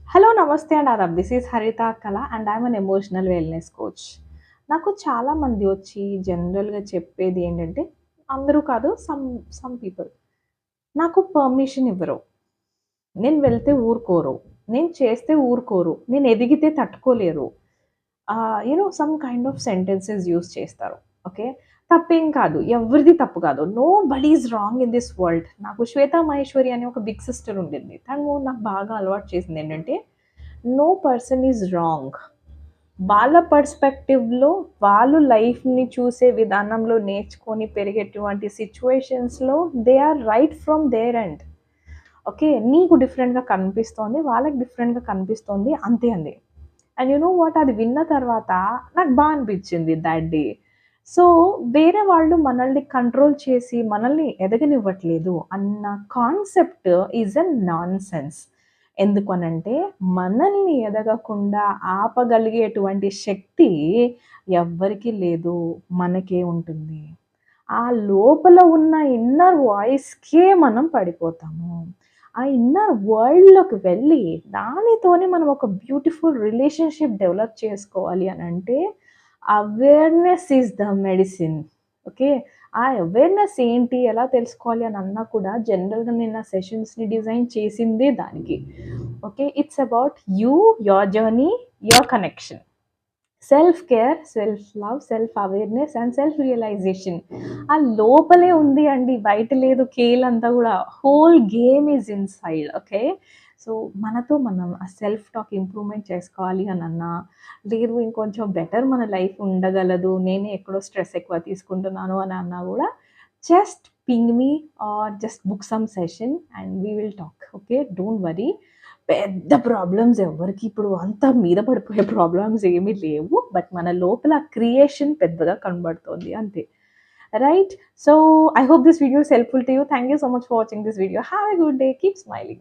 Hello నమస్తే and Aadab. This is హరిత కళ and I'm an emotional wellness coach. నాకు చాలామంది వచ్చి జనరల్‌గా చెప్పేది ఏంటంటే, అందరూ కాదు సమ్ పీపుల్ నాకు పర్మిషన్ ఇవ్వరు. నేను వెళ్తే ఊరుకోరు. నేను చేస్తే ఊరుకోరు. నేను ఎదిగితే తట్టుకోలేరు. Some kind of sentences use చేస్తారు. ఓకే. తప్పేం కాదు. ఎవరిది తప్పు కాదు. Nobody is wrong in this world. నాకు 'శ్వేత మహేశ్వరి' అని ఒక బిగ్ సిస్టర్ ఉండింది. తను నాకు బాగా అలవాటు చేసిందేంటంటే, నో పర్సన్ ఈజ్ రాంగ్. వాళ్ళ పర్స్పెక్టివ్‌లో వాళ్ళు లైఫ్‌ని చూసే విధానంలో నేర్చుకొని పెరిగేటువంటి సిట్యుయేషన్స్‌లో they are right from their end. Okay. నీకు డిఫరెంట్‌గా కనిపిస్తోంది. వాళ్ళకి డిఫరెంట్‌గా కనిపిస్తోంది. అంతే అండి. అండ్ యూ నో వాట్, అది విన్న తర్వాత నాకు అనిపించింది దట్ డే. సో, వేరే వాళ్ళు మనల్ని కంట్రోల్ చేసి మనల్ని ఎదగనివ్వట్లేదు అన్న కాన్సెప్ట్ ఈజ్ ఎ నాన్‌సెన్స్. ఎందుకనంటే మనల్ని ఎదగకుండా ఆపగలిగేటువంటి శక్తి ఎవ్వరికీ లేదు. మనకే ఉంటుంది. ఆ లోపల ఉన్న ఇన్నర్ వాయిస్‌కే మనం పడిపోతాము. ఆ ఇన్నర్ వరల్డ్‌లోకి వెళ్ళి దానితోనే మనం ఒక బ్యూటిఫుల్ రిలేషన్‌షిప్ డెవలప్ చేసుకోవాలి అనంటే awareness is the medicine. Okay. ఆ అవేర్‌నెస్ ఏంటి? ఎలా తెలుసుకోవాలి అని అన్నా కూడా జనరల్‌గా నేను నా సెషన్స్‌ని డిజైన్ చేసిందే దానికి. Okay. It's about you, your journey, your connection. Self care, self love, self awareness and self realisation. ఆ లోపలే ఉంది అండి. బయట లేదు కేలంతా గూడా. Whole game is inside. Okay. So, మనతో మనం ఆ సెల్ఫ్ టాక్ ఇంప్రూవ్‌మెంట్ చేసుకోవాలి అనన్నా, లేదు ఇంకొంచెం బెటర్ మన లైఫ్ ఉండగలదు, నేనే ఎక్కడో స్ట్రెస్ ఎక్కువ తీసుకుంటున్నాను అని అన్నా గూడా, just ping me or just book some session and we will talk. Okay. Don't worry. పెద్ద ప్రాబ్లమ్స్ ఎవ్వరికీ ఇప్పుడు అంత మీద పడిపోయే ప్రాబ్లమ్స్ ఏమీ లేవు. బట్ మన లోపల క్రియేషన్ పెద్దగా కనబడుతోంది అంతే. Right? So, I hope this video is helpful to you. Thank you so much for watching this video. Have a good day. Keep smiling.